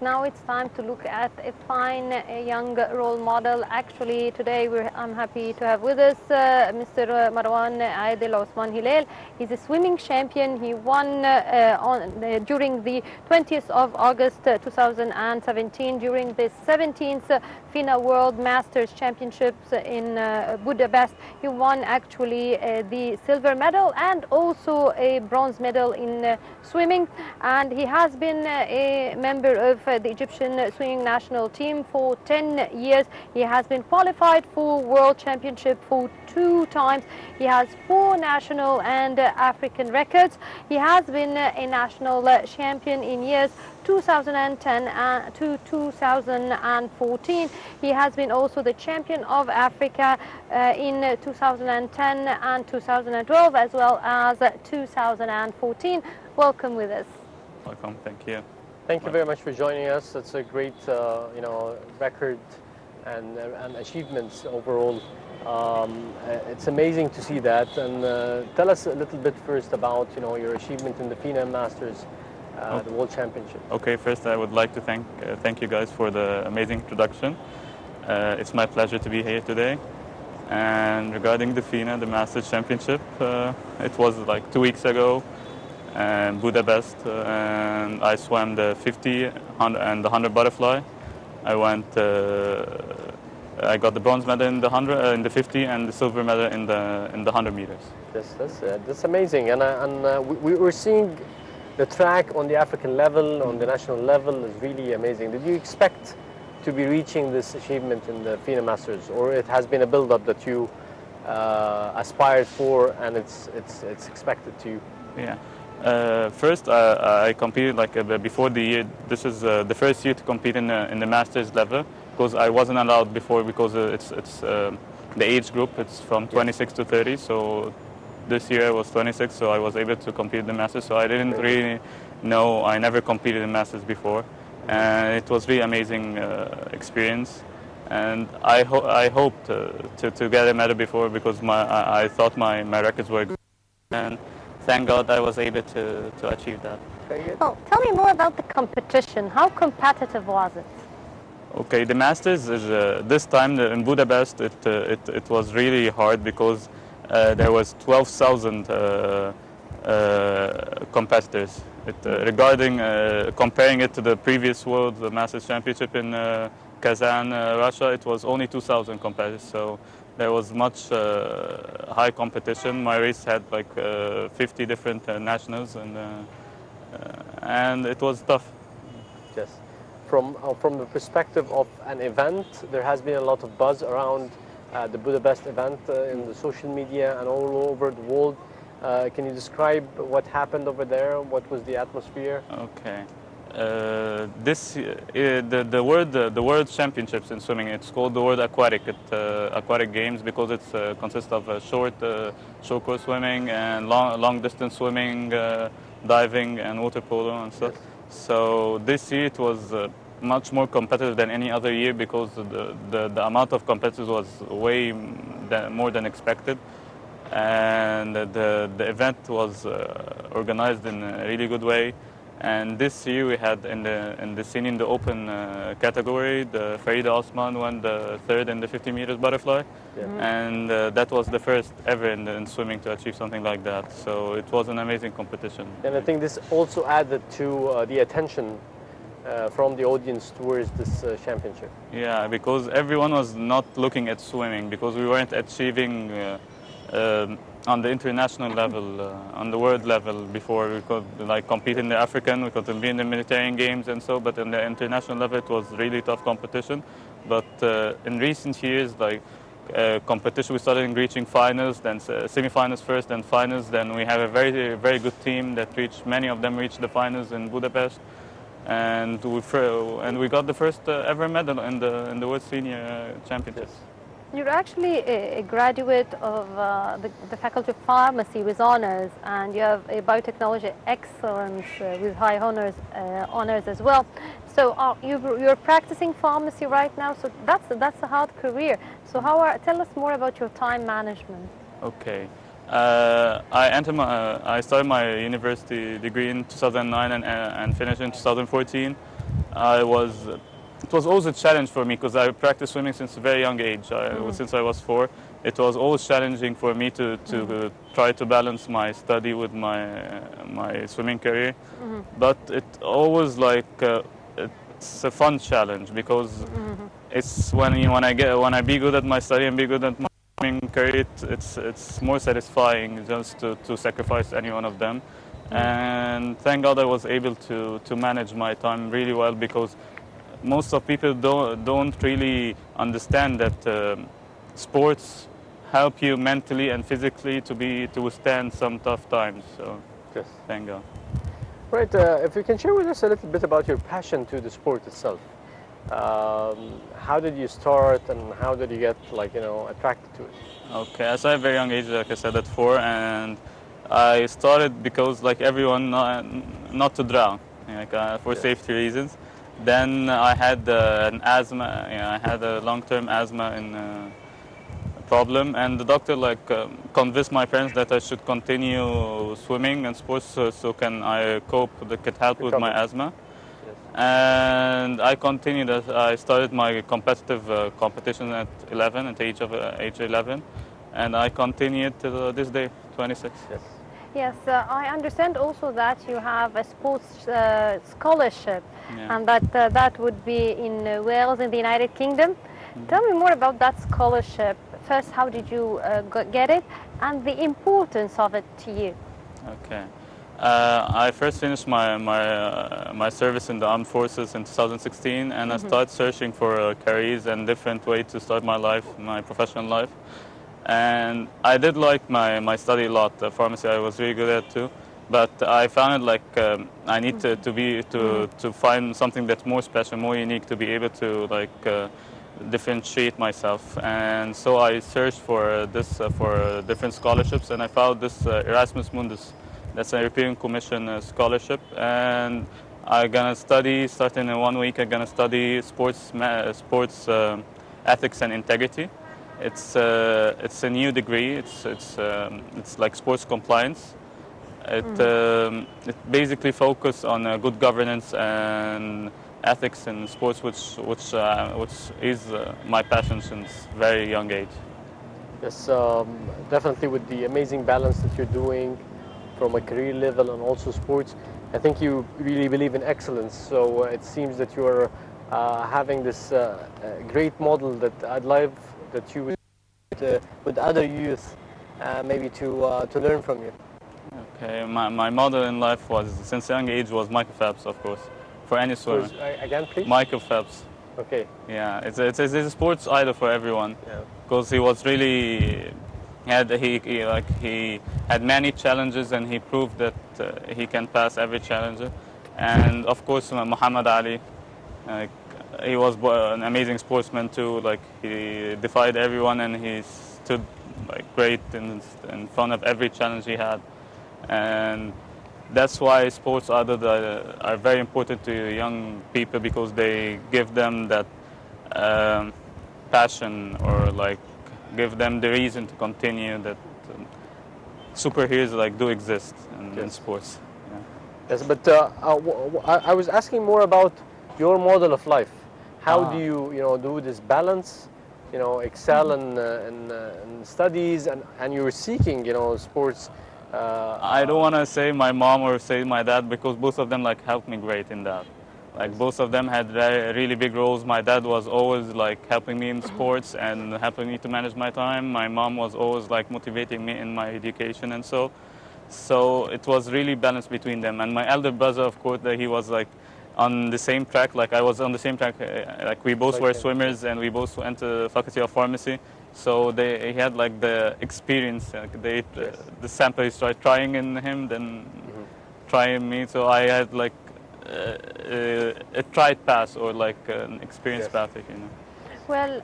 now it's time to look at a fine young role model. Actually, today I'm happy to have with us Mr. Marwan Adel Osman Hilal. He's a swimming champion. He won during the 20th of August 2017 during the 17th FINA World Masters Championships in Budapest. He won actually the silver medal and also a bronze medal in swimming, and he has been a member of the Egyptian swimming national team for 10 years. He has been qualified for World Championship for 2 times. He has 4 national and African records. He has been a national champion in years 2010 to 2014. He has been also the champion of Africa in 2010 and 2012, as well as 2014. Welcome with us. Welcome, thank you. Thank you very much for joining us. It's a great, record and achievements overall. It's amazing to see that. And tell us a little bit first about, your achievement in the FINA Masters, the World Championship. Okay, first I would like to thank you guys for the amazing introduction. It's my pleasure to be here today. And regarding the FINA, the Masters Championship, it was like 2 weeks ago in Budapest, and I swam the 50 and the 100 butterfly. I got the bronze medal in the 100, in the 50, and the silver medal in the 100 meters. Yes, that's amazing. And we were seeing the track on the African level, on the national level, is really amazing. Did you expect to be reaching this achievement in the FINA Masters, or it has been a build-up that you aspired for, and it's expected to you? Yeah. First, I competed before the year. This is the first year to compete in the Masters level, because I wasn't allowed before, because it's the age group. It's from 26 to 30. So this year I was 26, so I was able to compete in the Masters. So I didn't really know. I never competed in Masters before, and it was really amazing experience. And I hoped to get a medal before, because I thought my records were good. And thank God I was able to achieve that. Well, tell me more about the competition. How competitive was it? Okay, the Masters is this time in Budapest. It was really hard, because there was 12,000 competitors. Regarding comparing it to the previous World Masters Championship in Kazan, Russia, it was only 2,000 competitors. So there was much high competition. My race had like 50 different nationals, and it was tough. Yes. From the perspective of an event, there has been a lot of buzz around the Budapest event in the social media and all over the world. Can you describe what happened over there? What was the atmosphere? Okay. The World Championships in swimming, it's called the World Aquatic Games, because it consists of short course swimming and long distance swimming, diving and water polo and stuff. Yes. So this year it was much more competitive than any other year, because the amount of competitors was way more than expected, and the event was organized in a really good way. And this year we had in the senior, in the open category, the Farida Osman won the 3rd in the 50 meters butterfly. Yeah. And that was the first ever in swimming to achieve something like that. So it was an amazing competition. And I think this also added to the attention from the audience towards this championship. Yeah, because everyone was not looking at swimming, because we weren't achieving on the international level, on the world level before. We could compete in the African, we could be in the Mediterranean Games and so, but in the international level it was really tough competition. But in recent years, competition, we started reaching finals, then semi-finals first, then finals. Then we have a very, very good team that many of them reached the finals in Budapest. And we got the first ever medal in the World Senior Championships. You're actually a graduate of the Faculty of Pharmacy with honors, and you have a biotechnology excellence with high honors as well. So you're practicing pharmacy right now. So that's a hard career. So tell us more about your time management. Okay. I started my university degree in 2009 and finished in 2014. I was. It was always a challenge for me because I practiced swimming since a very young age. Since I was 4, it was always challenging for me to try to balance my study with my swimming career. But it always it's a fun challenge because it's when I be good at my study and be good at my swimming career, it's more satisfying just to sacrifice any one of them. And thank God I was able to manage my time really well because most of people don't really understand that sports help you mentally and physically to withstand some tough times. So Yes. thank God. Right. If you can share with us a little bit about your passion to the sport itself. How did you start, and how did you get attracted to it? Okay, as a very young age, like I said, at 4, and I started because like everyone, not to drown, for Yes. safety reasons. Then I had an asthma. I had a long-term asthma problem, and the doctor convinced my parents that I should continue swimming and sports so can I cope, that could help with my Recover. asthma. Yes. And I continued. I started my competitive competition at 11, at the age 11, and I continued to this day, 26. Yes. Yes, I understand also that you have a sports scholarship, Yeah. and that would be in Wales, in the United Kingdom. Tell me more about that scholarship. First, how did you get it, and the importance of it to you? Okay. I first finished my service in the armed forces in 2016, and I started searching for careers and different ways to start my life, my professional life. And I did like my study a lot. Pharmacy I was really good at too, but I found it I need to find something that's more special, more unique, to be able to differentiate myself. And so I searched for this for different scholarships, and I found this Erasmus Mundus. That's an European Commission scholarship, and I'm gonna study. Starting in 1 week, I'm gonna study sports ethics and integrity. It's a new degree. It's like sports compliance. It basically focuses on good governance and ethics in sports, which is my passion since very young age. Yes, definitely with the amazing balance that you're doing from a career level and also sports, I think you really believe in excellence. So it seems that you're having this great model that I'd love that you would with other youth maybe to learn from you. Okay, my model in life was since a young age was Michael Phelps, of course, for any swimmer. Again, please. Michael Phelps. Okay. Yeah, it's a sports idol for everyone Yeah. because he was really he had many challenges, and he proved that he can pass every challenge. And of course, Muhammad Ali, like, he was an amazing sportsman too. Like, he defied everyone, and he stood great in front of every challenge he had. And that's why sports idols are very important to young people, because they give them that passion, or give them the reason to continue, that superheroes do exist in sports. Yeah. Yes, but I was asking more about your model of life. How do you do this balance, excel in studies, and you're seeking sports. I don't want to say my mom or say my dad, because both of them helped me great in that. Both of them had really big roles. My dad was always helping me in sports and helping me to manage my time. My mom was always motivating me in my education, and so it was really balanced between them. And my elder brother, of course, he was on the same track. I was on the same track. We both were swimmers, and we both went to the Faculty of Pharmacy. So he had the experience. The sample is trying in him, then trying me. So I had a tried path, or an experienced path, if you know. Well,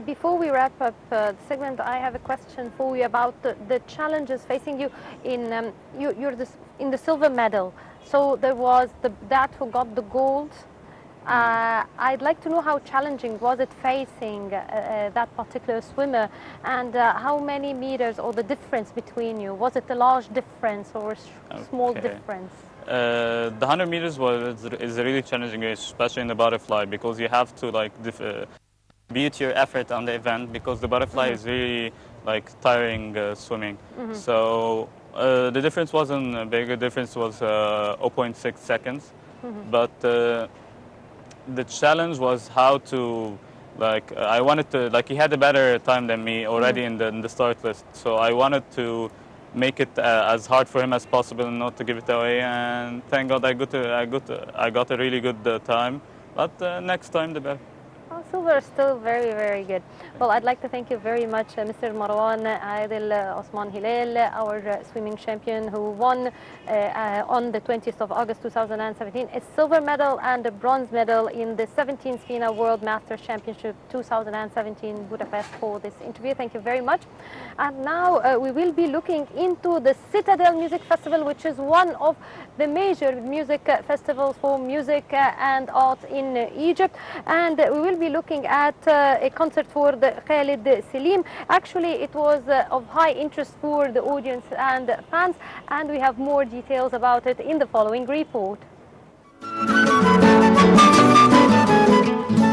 before we wrap up the segment, I have a question for you about the challenges facing you. You're in the silver medal. So there was the dad who got the gold. I'd like to know how challenging was it facing that particular swimmer, and how many meters, or the difference between you? Was it a large difference or a small difference? The 100 meters is a really challenging race, especially in the butterfly, because you have to like beat your effort on the event, because the butterfly is really like tiring swimming. So the difference wasn't big. The difference was 0.6 seconds, but the challenge was how to like I wanted to like he had a better time than me already in the start list, so I wanted to make it as hard for him as possible and not to give it away. And thank God I got a really good time. But next time the better. Oh, silver is still very, very good. Well, I'd like to thank you very much, Mr. Marwan Adel Osman Hilal, our swimming champion who won on the 20th of August 2017 a silver medal and a bronze medal in the 17th FINA World Masters Championship 2017 Budapest for this interview. Thank you very much. And now we will be looking into the Citadel Music Festival, which is one of the major music festivals for music and art in Egypt. And we will be looking at a concert for the Khalid Selim. Actually, it was of high interest for the audience and fans, and we have more details about it in the following report.